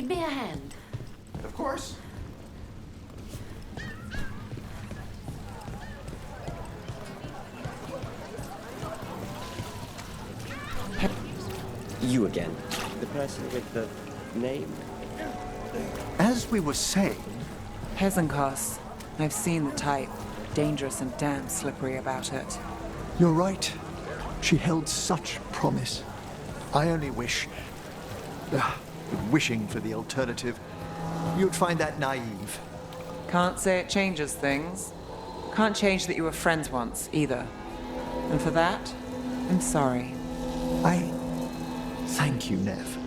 Give me a hand. Of course. You again. The person with the name? As we were saying... Hezencast. I've seen the type. Dangerous and damn slippery about it. You're right. She held such promise. I only wish... wishing for the alternative. You'd find that naive. Can't say it changes things. Can't change that you were friends once, either. And for that, I'm sorry. Thank you, Neve.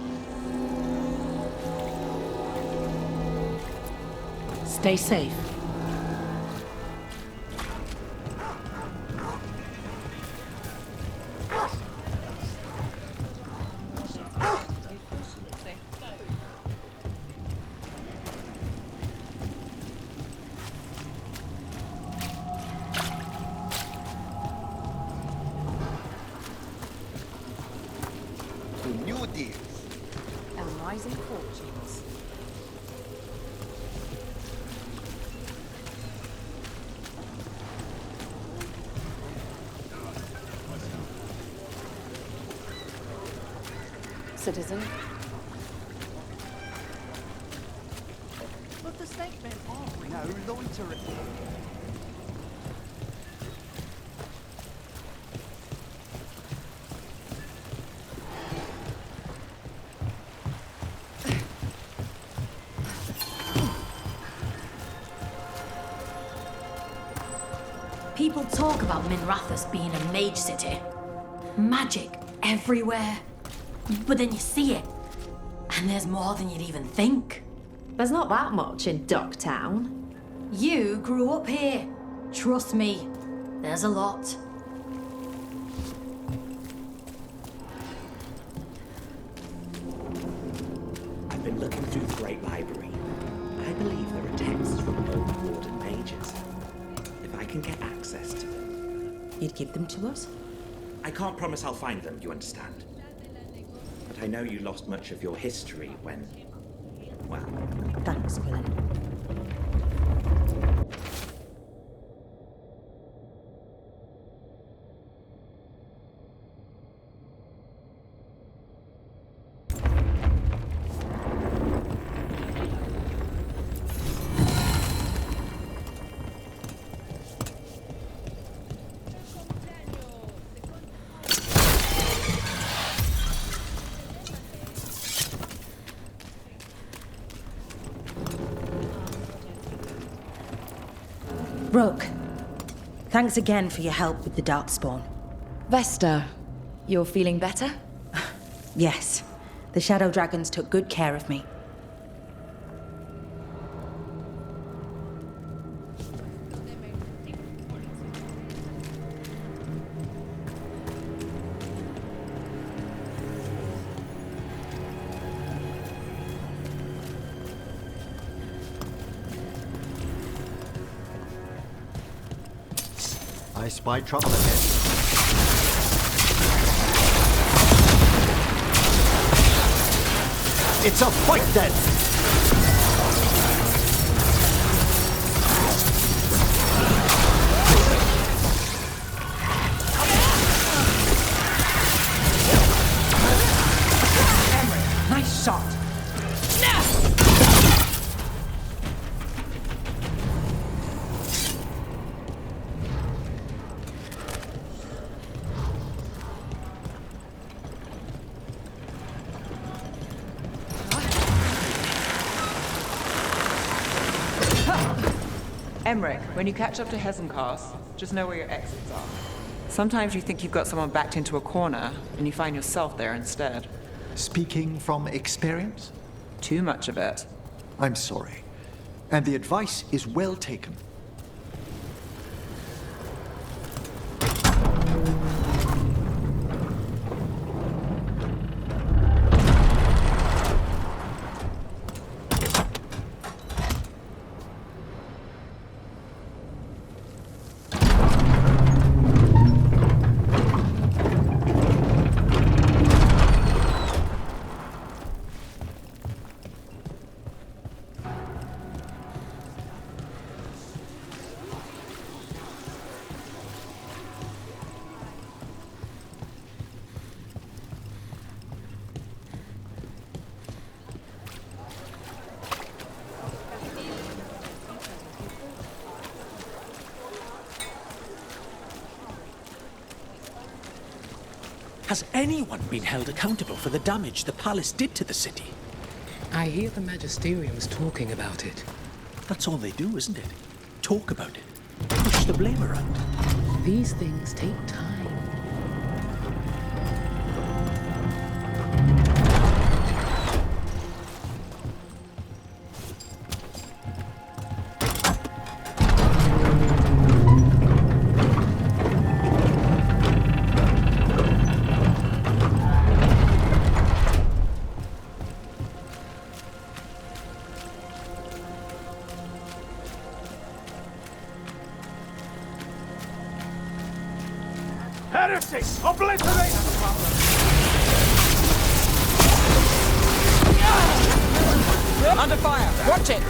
Stay safe. New deals. And rising fortunes. Citizen. But the snake men are no loitering. People talk about Minrathous being a mage city. Magic everywhere. But then you see it, and there's more than you'd even think. There's not that much in Ducktown. You grew up here. Trust me, there's a lot. I've been looking through the Great Library. I believe there are texts from old warden mages. If I can get access to them... You'd give them to us? I can't promise I'll find them, you understand? But I know you lost much of your history when... well... Thanks, Quillen. Rook, thanks again for your help with the Darkspawn. Vesta, you're feeling better? Yes, the Shadow Dragons took good care of me. I spy trouble ahead. It's a fight then! Nice shot! Emmerich, when you catch up to Hezencast, just know where your exits are. Sometimes you think you've got someone backed into a corner, and you find yourself there instead. Speaking from experience? Too much of it. I'm sorry. And the advice is well taken. Has anyone been held accountable for the damage the palace did to the city? I hear the Magisterium's talking about it. That's all they do, isn't it? Talk about it. Push the blame around. These things take time. Heretics! Obliterate! Under fire! Watch it!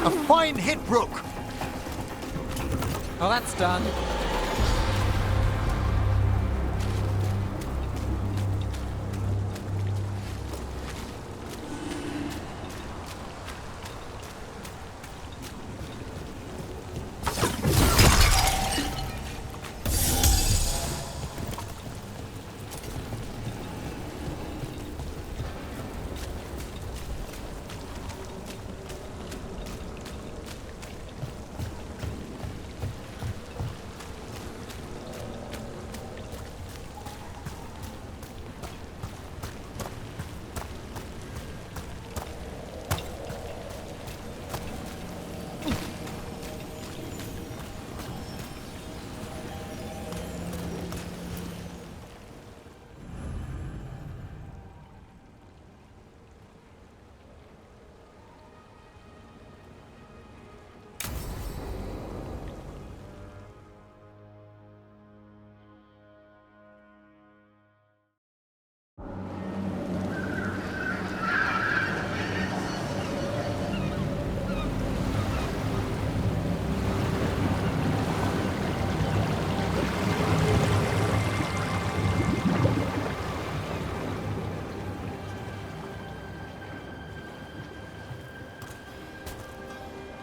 A fine hit, Rook. Well, that's done.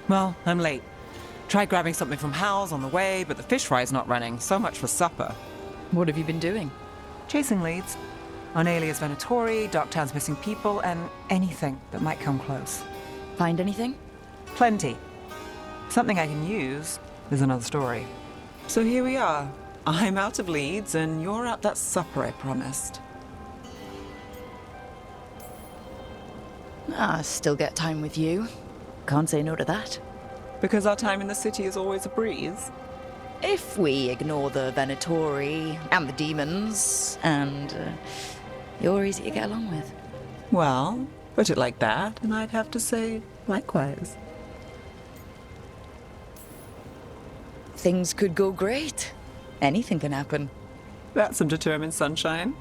Well, I'm late. Tried grabbing something from Hal's on the way, but the fish fry's not running. So much for supper. What have you been doing? Chasing leads. On Alias Venatori, Darktown's missing people, and anything that might come close. Find anything? Plenty. Something I can use is another story. So here we are. I'm out of leads, and you're at that supper I promised. Still get time with you. Can't say no to that. Because our time in the city is always a breeze. If we ignore the Venatori and the demons, and you're easy to get along with. Well, put it like that, and I'd have to say likewise. Things could go great. Anything can happen. That's some determined sunshine.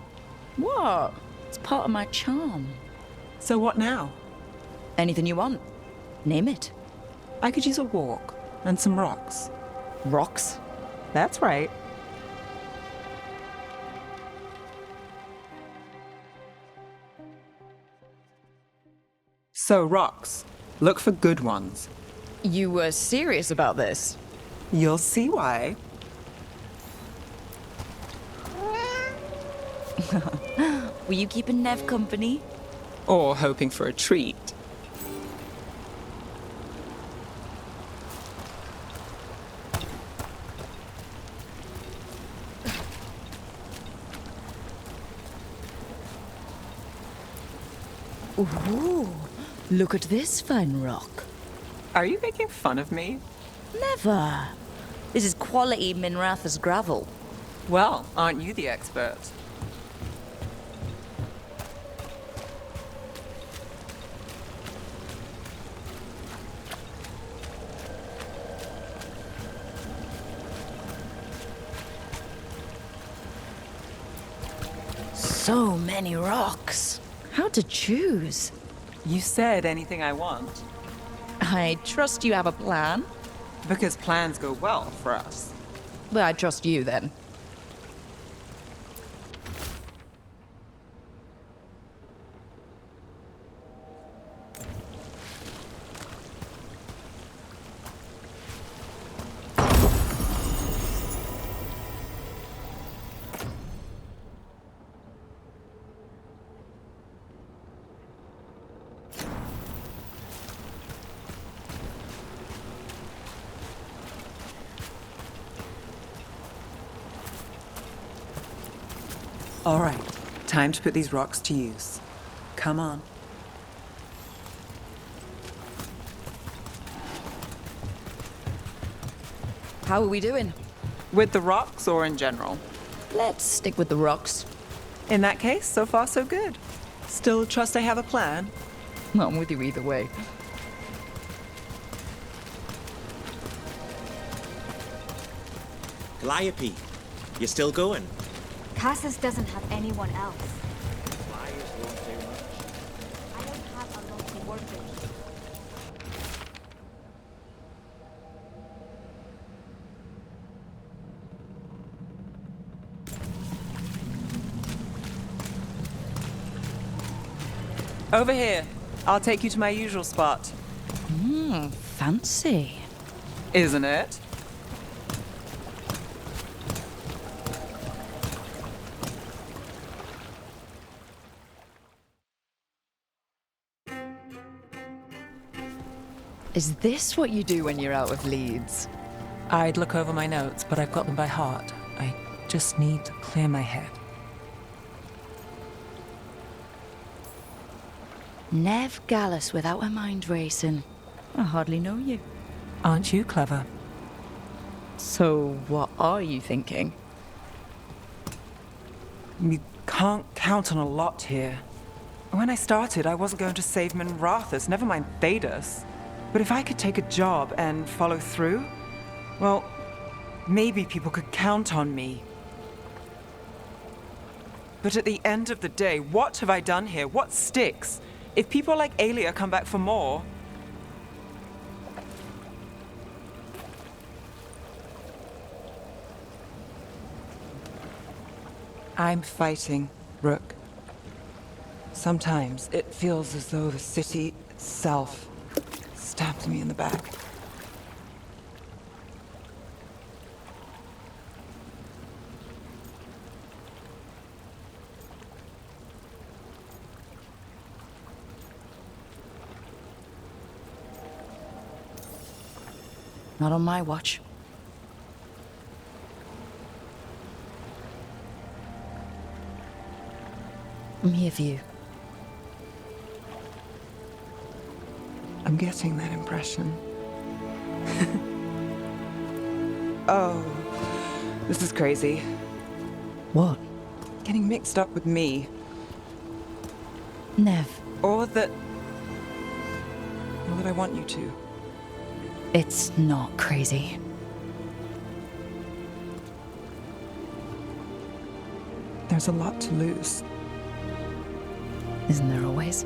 What? It's part of my charm. So what now? Anything you want. Name it. I could use a walk and some rocks. Rocks? That's right. So, rocks. Look for good ones. You were serious about this? You'll see why. Were you keeping Neve company? Or hoping for a treat. Ooh, look at this fine rock. Are you making fun of me? Never. This is quality Minrathous gravel. Well, aren't you the expert? So many rocks. How to choose? You said anything I want. I trust you have a plan. Because plans go well for us. But I trust you then. All right, time to put these rocks to use. Come on. How are we doing? With the rocks or in general? Let's stick with the rocks. In that case, so far so good. Still trust I have a plan? I'm with you either way. Calliope, you still going? Cassis doesn't have anyone else. Flyers won't do much. I don't have a lot to work with. Over here. I'll take you to my usual spot. Fancy. Isn't it? Is this what you do when you're out of Leeds? I'd look over my notes, but I've got them by heart. I just need to clear my head. Neve Gallus without her mind racing. I hardly know you. Aren't you clever? So, what are you thinking? You can't count on a lot here. When I started, I wasn't going to save Minrathous, never mind Thedas. But if I could take a job and follow through, well, maybe people could count on me. But at the end of the day, what have I done here? What sticks? If people like Aelia come back for more... I'm fighting, Rook. Sometimes it feels as though the city itself stabbed me in the back. Not on my watch. I'm here for you. I'm getting that impression. Oh, this is crazy. What? Getting mixed up with me. Neve, Or that I want you to. it's not crazy. There's a lot to lose. Isn't there always?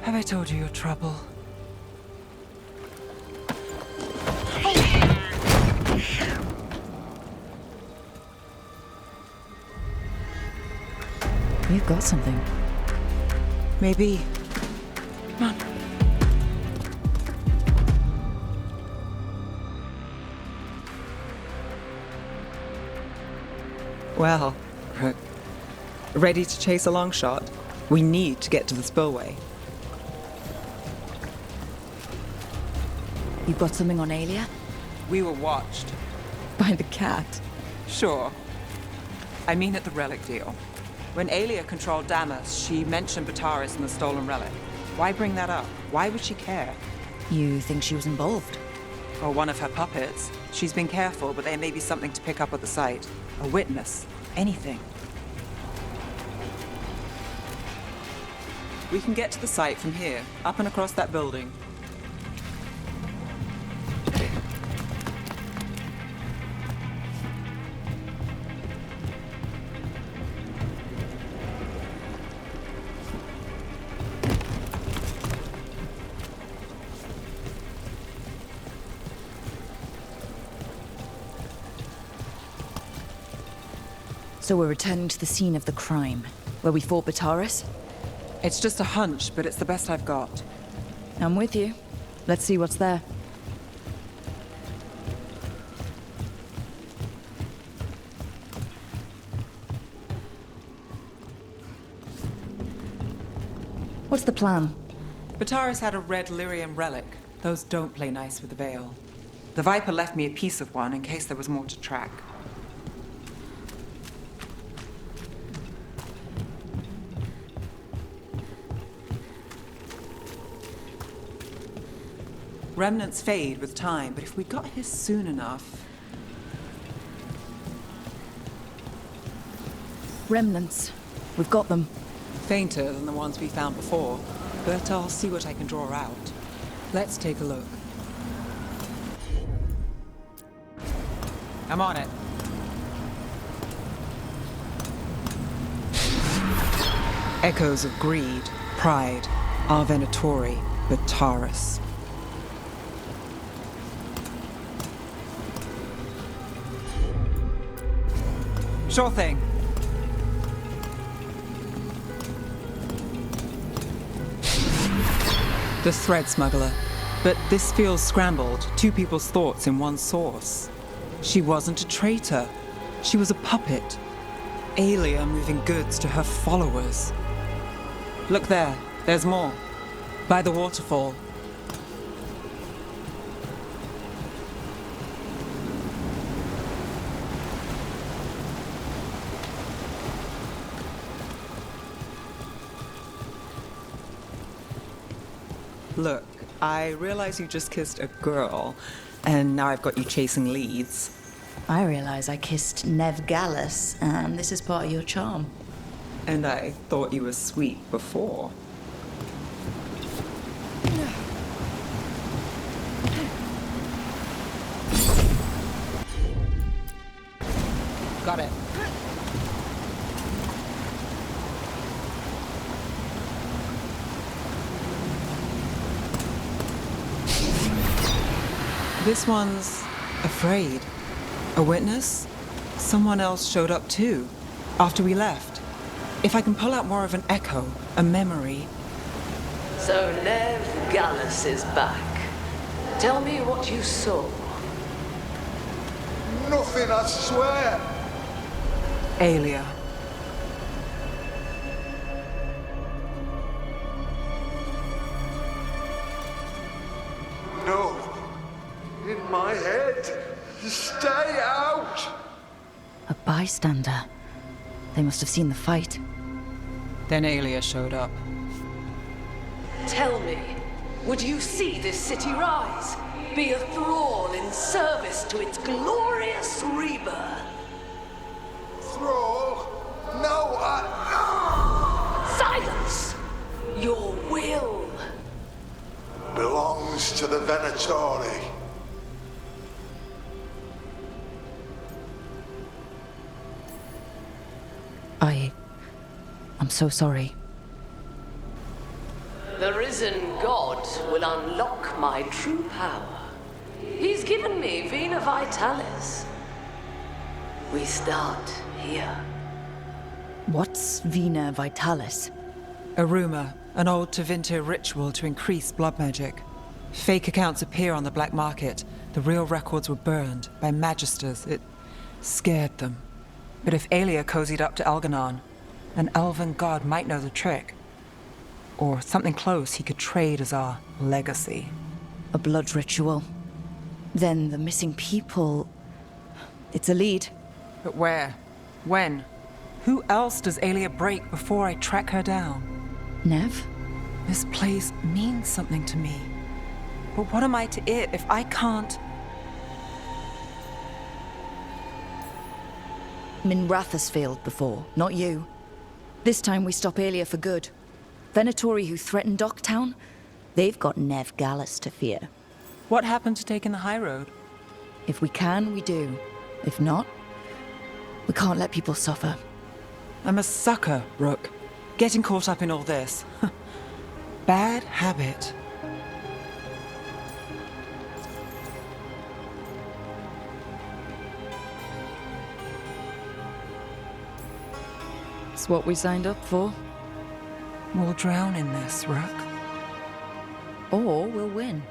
Have I told you your trouble? We've got something. Maybe. Come on. Well, ready to chase a long shot? We need to get to the spillway. You've got something on Alia? We were watched. By the cat. Sure. I mean at the relic deal. When Alia controlled Damas, she mentioned Vitaris and the stolen relic. Why bring that up? Why would she care? You think she was involved? Or one of her puppets. She's been careful, but there may be something to pick up at the site. A witness. Anything. We can get to the site from here, up and across that building. So we're returning to the scene of the crime, where we fought Vitaris? It's just a hunch, but it's the best I've got. I'm with you. Let's see what's there. What's the plan? Vitaris had a red lyrium relic. Those don't play nice with the Veil. The Viper left me a piece of one in case there was more to track. Remnants fade with time, but if we got here soon enough... Remnants. We've got them. Fainter than the ones we found before, but I'll see what I can draw out. Let's take a look. I'm on it. Echoes of greed, pride, our Venatori, Vitaris. Sure thing. The thread smuggler. But this feels scrambled. Two people's thoughts in one source. She wasn't a traitor. She was a puppet. Alia moving goods to her followers. Look there. There's more. By the waterfall. Look, I realize you just kissed a girl, and now I've got you chasing leads. I realize I kissed Neve Gallus, and this is part of your charm. And I thought you were sweet before. Got it. This one's afraid. A witness? Someone else showed up too, after we left. If I can pull out more of an echo, a memory. So Neve Gallus is back. Tell me what you saw. Nothing, I swear. Alia. No. In my head. Stay out! A bystander. They must have seen the fight. Then Alia showed up. Tell me, would you see this city rise? Be a thrall in service to its glorious rebirth? Thrall? No, Silence! Your will belongs to the Venatori. I'm so sorry. The risen god will unlock my true power. He's given me Vena Vitalis. We start here. What's Vina Vitalis? A rumor, an old Tevinter ritual to increase blood magic. Fake accounts appear on the black market. The real records were burned by magisters. It scared them. But if Aelia cozied up to Algernon, an elven god might know the trick. Or something close he could trade as our legacy. A blood ritual. Then the missing people... It's a lead. But where? When? Who else does Aelia break before I track her down? Neve? This place means something to me. But what am I to it if I can't... Minrathous failed before, not you. This time we stop Aelia for good. Venatori who threatened Docktown, they've got Neve Gallus to fear. What happened to taking the high road? If we can, we do. If not, we can't let people suffer. I'm a sucker, Rook. Getting caught up in all this. Bad habit. It's what we signed up for. We'll drown in this, Rook. Or we'll win.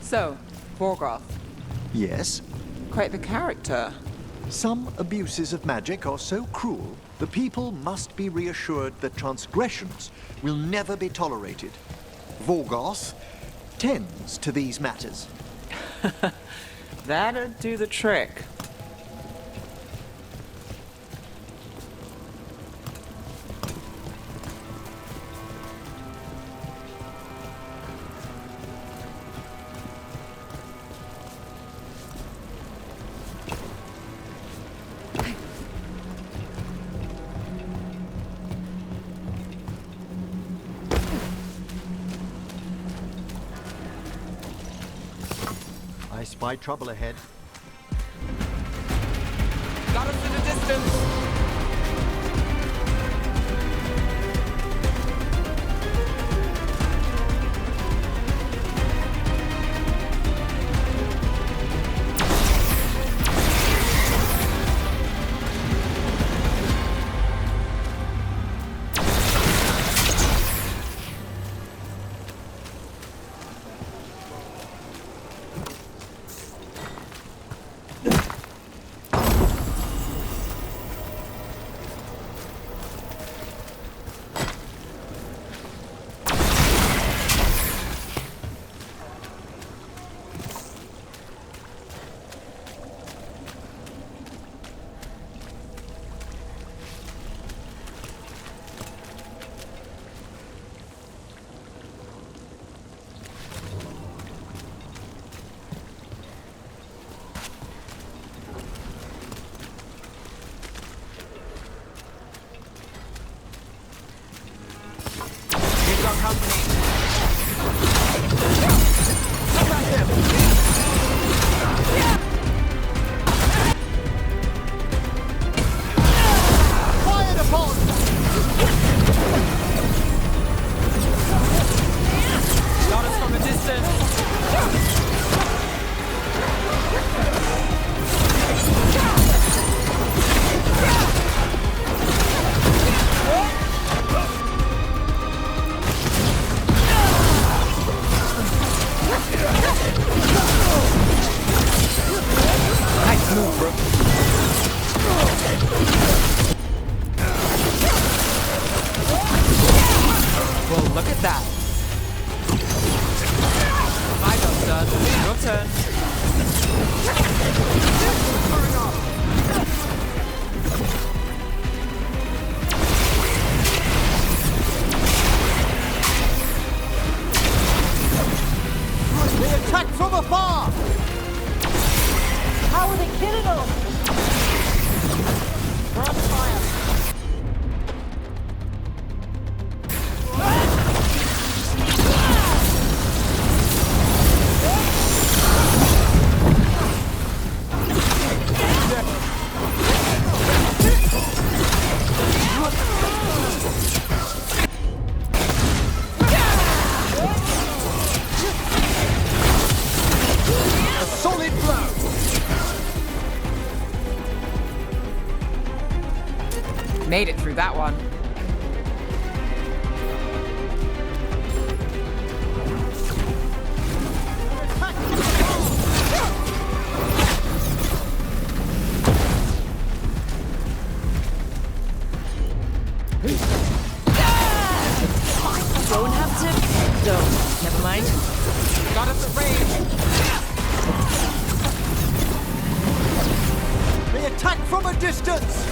So, Veilguard. Yes? Quite the character. Some abuses of magic are so cruel, the people must be reassured that transgressions will never be tolerated. Veilguard tends to these matters. That'd do the trick. I spy trouble ahead. Got us in the distance! bastard. Your turn. They attack from afar! How are they killing us? Front fire! A solid blow! Made it through that one. Don't have to. Don't. Never mind. Got us at range. They attack from a distance!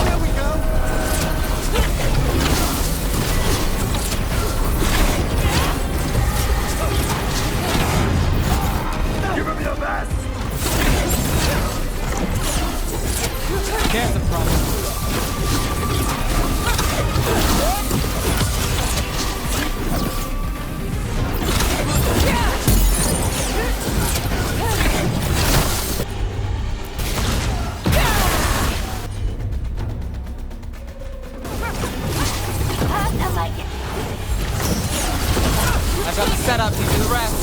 Here we go! Give him your best! There's a problem. I got the setup, you do the rest.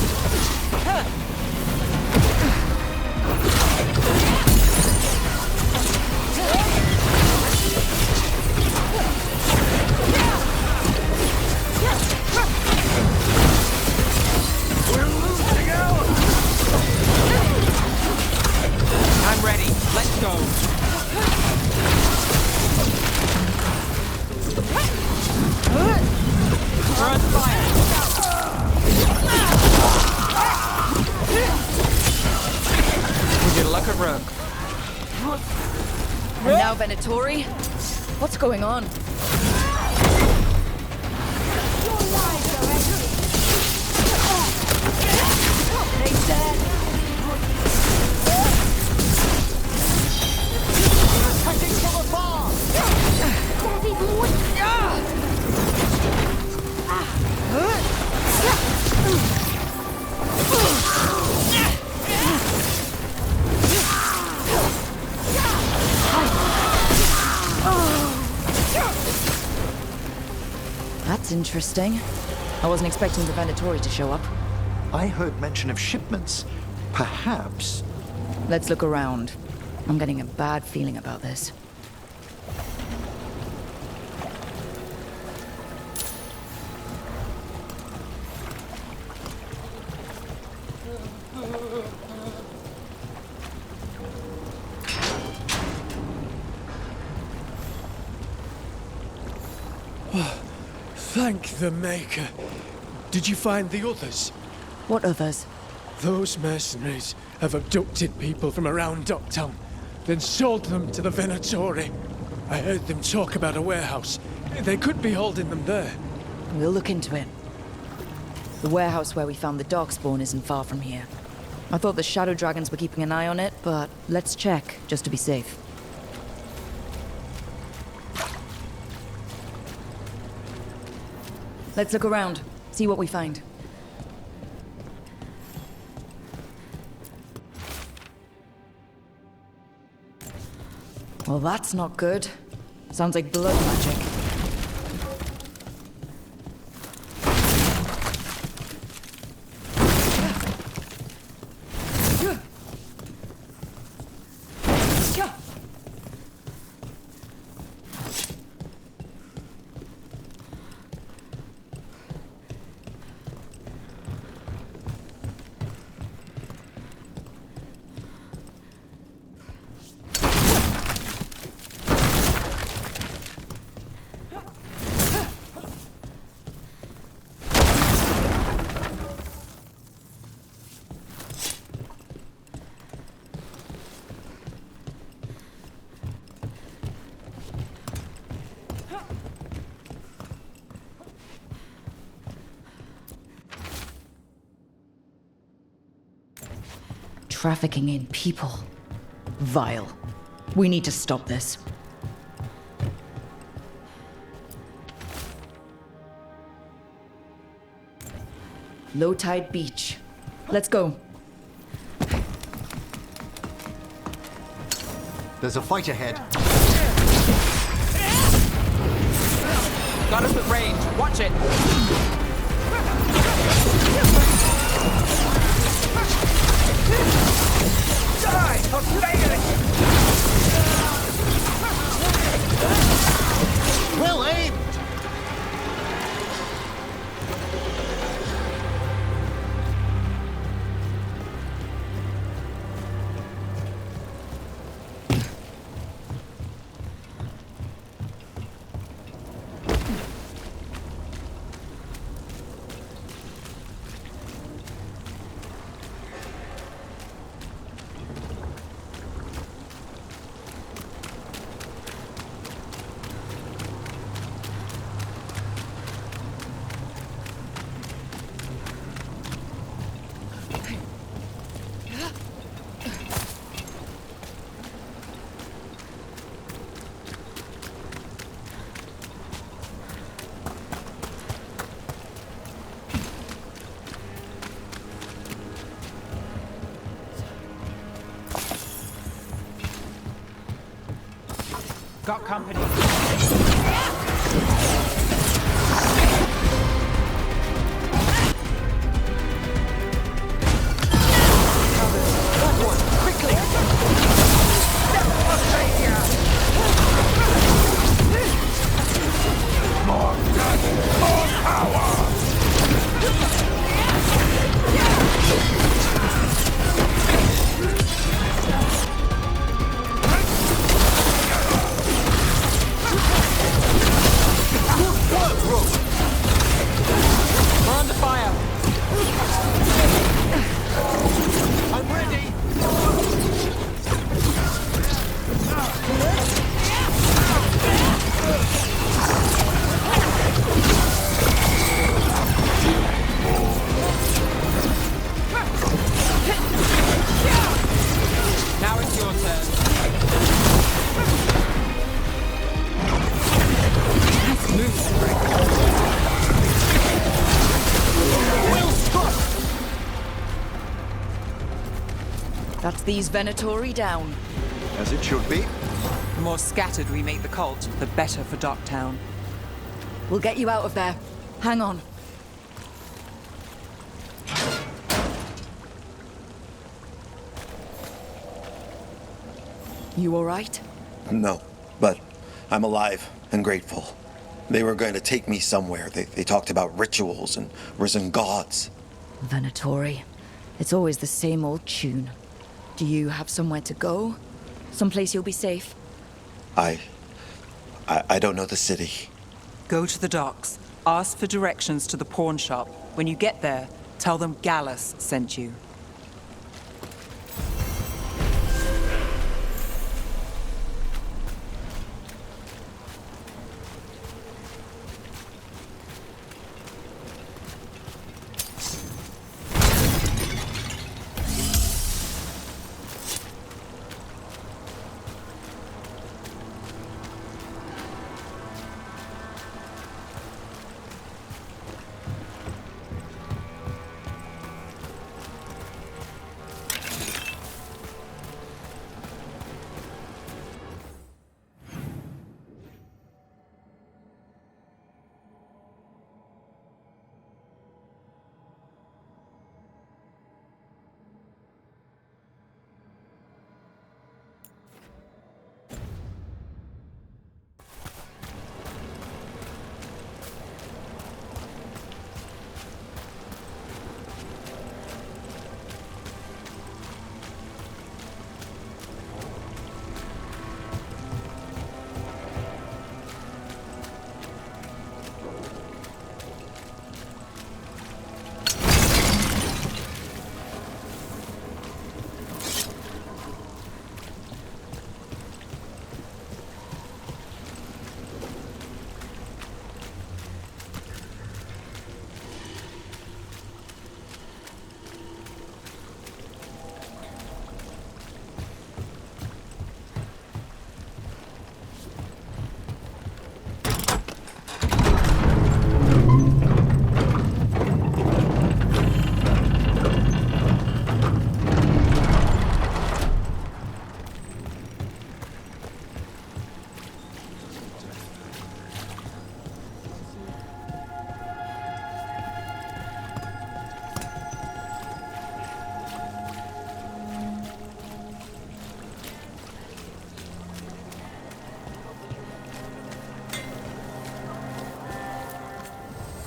We're losing out! I'm ready. Let's go. We're on fire. We did luck at Rook. And now Venatori? What's going on? Attacking from afar! That's interesting. I wasn't expecting the Venatori to show up. I heard mention of shipments. Perhaps... Let's look around. I'm getting a bad feeling about this. Thank the Maker. Did you find the others? What others? Those mercenaries have abducted people from around Docktown, then sold them to the Venatori. I heard them talk about a warehouse. They could be holding them there. We'll look into it. The warehouse where we found the Darkspawn isn't far from here. I thought the Shadow Dragons were keeping an eye on it, but let's check, just to be safe. Let's look around, see what we find. Well, that's not good. Sounds like blood magic. trafficking in people. Vile. We need to stop this. Low tide beach. Let's go. There's a fight ahead. Got us at range. Watch it. Die! Well aimed! Got company. That's these Venatori down. As it should be. The more scattered we make the cult, the better for Docktown. We'll get you out of there. Hang on. You all right? No, but I'm alive and grateful. They were going to take me somewhere. They talked about rituals and risen gods. Venatori. It's always the same old tune. Do you have somewhere to go? Someplace you'll be safe? I don't know the city. Go to the docks. Ask for directions to the pawn shop. When you get there, tell them Gallus sent you.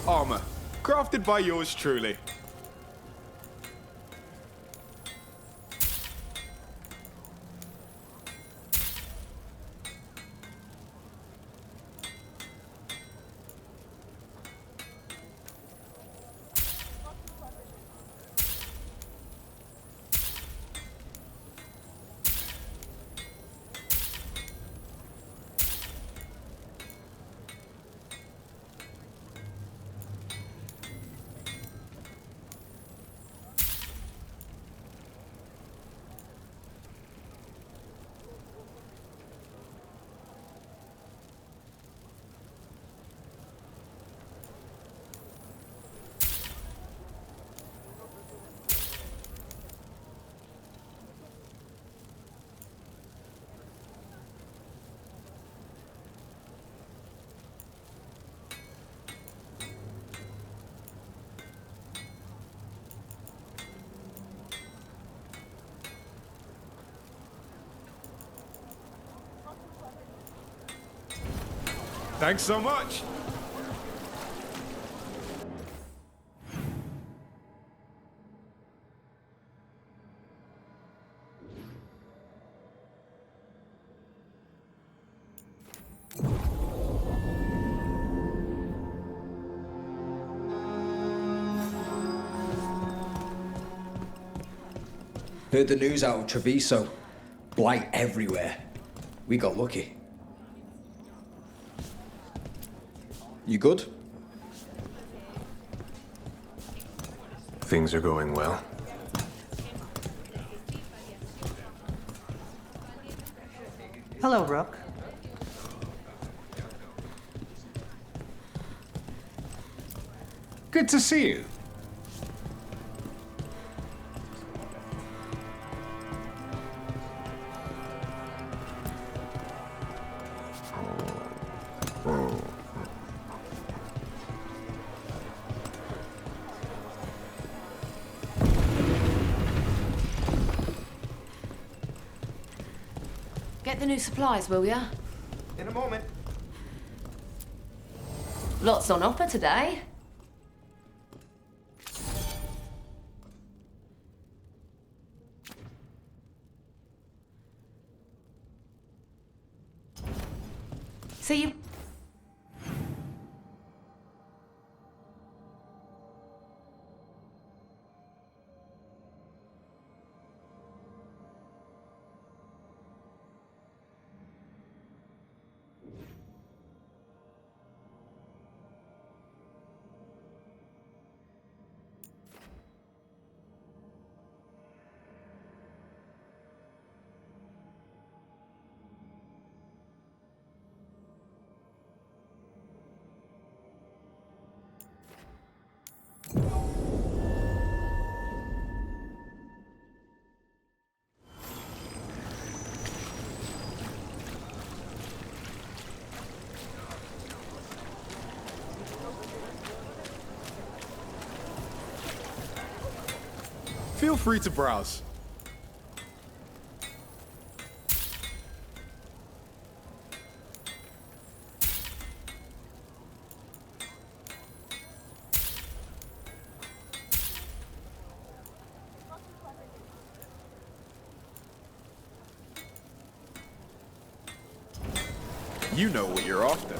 armor, crafted by yours truly. Thanks so much. Heard the news out of Treviso. Blight everywhere. We got lucky. You good? Things are going well. Hello, Rook. Good to see you. Get the new supplies, will ya? In a moment. Lots on offer today. See you. Feel free to browse. You know what you're after.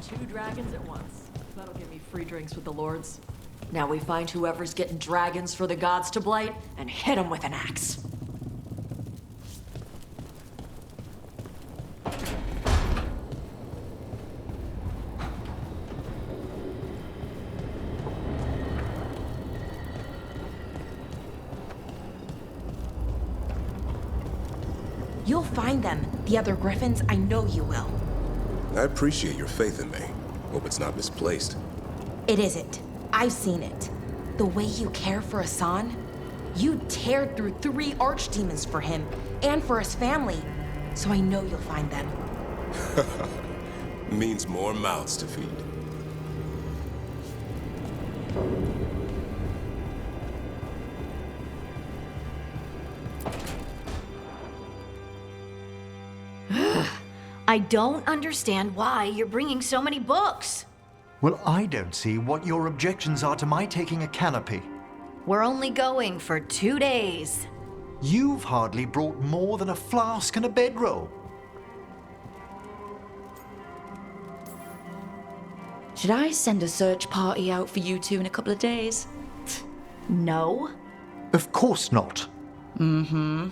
2 dragons at once. That'll give me free drinks with the lords. Now we find whoever's getting dragons for the gods to blight and hit them with an axe. You'll find them. The other griffins, I know you will. I appreciate your faith in me. Hope it's not misplaced. It isn't. I've seen it. The way you care for Hassan, you teared through 3 archdemons for him and for his family. So I know you'll find them. Means more mouths to feed. I don't understand why you're bringing so many books. Well, I don't see what your objections are to my taking a canopy. We're only going for 2 days. You've hardly brought more than a flask and a bedroll. Should I send a search party out for you two in a couple of days? No. Of course not. Mm-hmm.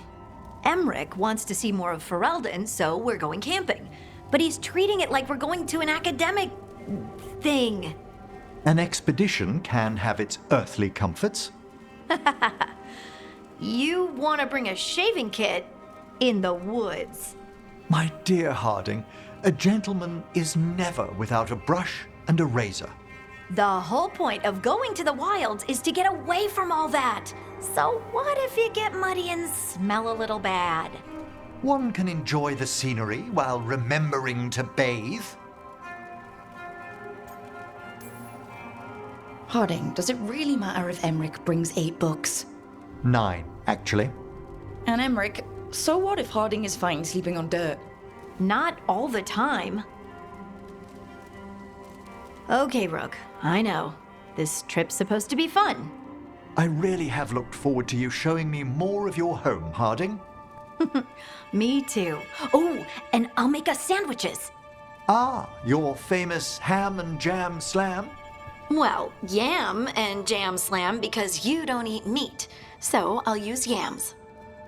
Emmerich wants to see more of Ferelden, so we're going camping. But he's treating it like we're going to an academic thing. An expedition can have its earthly comforts. You want to bring a shaving kit in the woods. My dear Harding, a gentleman is never without a brush and a razor. The whole point of going to the wilds is to get away from all that. So what if you get muddy and smell a little bad? One can enjoy the scenery while remembering to bathe. Harding, does it really matter if Emmerich brings 8 books? 9, actually. And Emmerich, so what if Harding is fine sleeping on dirt? Not all the time. Okay, Rook, I know. This trip's supposed to be fun. I really have looked forward to you showing me more of your home, Harding. Me too. Oh, and I'll make us sandwiches. Ah, your famous ham and jam slam? Well, yam and jam slam because you don't eat meat. So I'll use yams.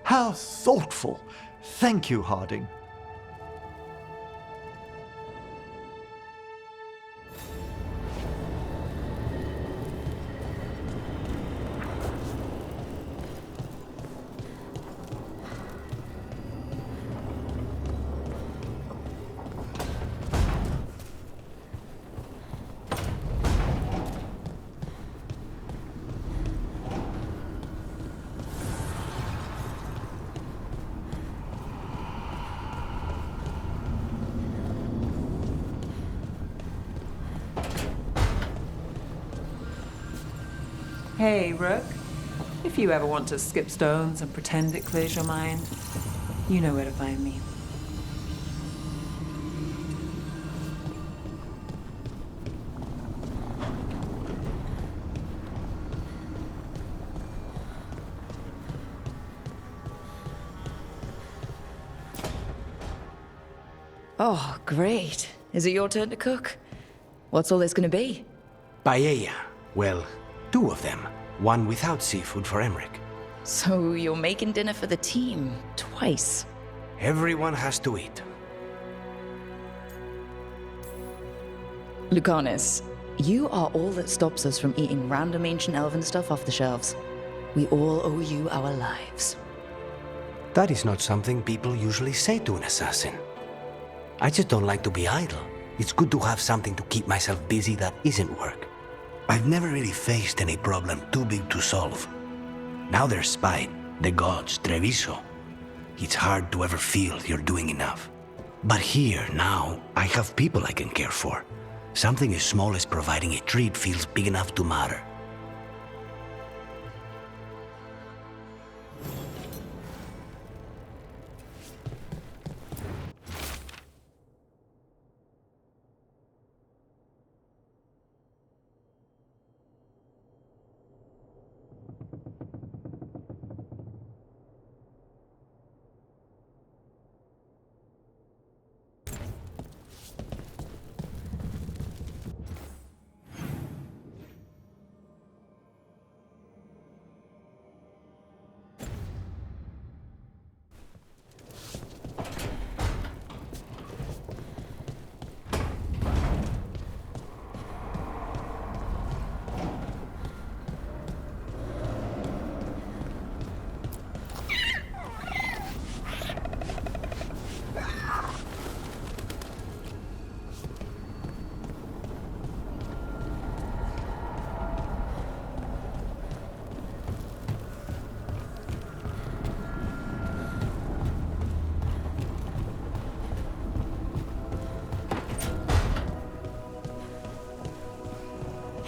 How thoughtful. Thank you, Harding. Hey, Rook. If you ever want to skip stones and pretend it clears your mind, you know where to find me. Oh, great. Is it your turn to cook? What's all this gonna be? Paella. Well, 2 of them. One without seafood for Emmerich. So you're making dinner for the team twice. Everyone has to eat. Lucanus, you are all that stops us from eating random ancient elven stuff off the shelves. We all owe you our lives. That is not something people usually say to an assassin. I just don't like to be idle. It's good to have something to keep myself busy that isn't work. I've never really faced any problem too big to solve. Now there's spite, the gods, Treviso. It's hard to ever feel you're doing enough. But here, now, I have people I can care for. Something as small as providing a treat feels big enough to matter.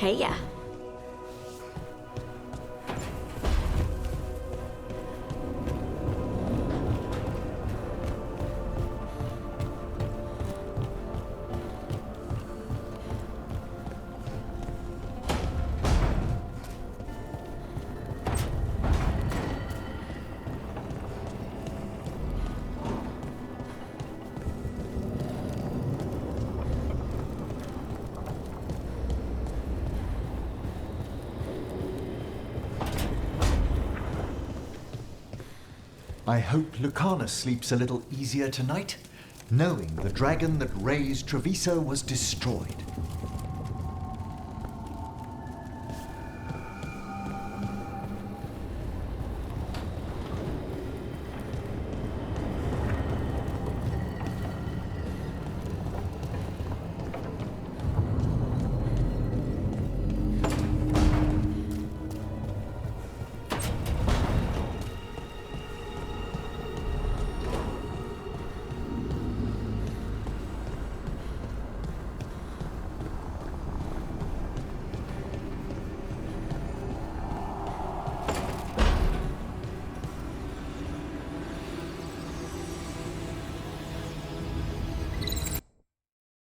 Hey, yeah. I hope Lucana sleeps a little easier tonight, knowing the dragon that raised Treviso was destroyed.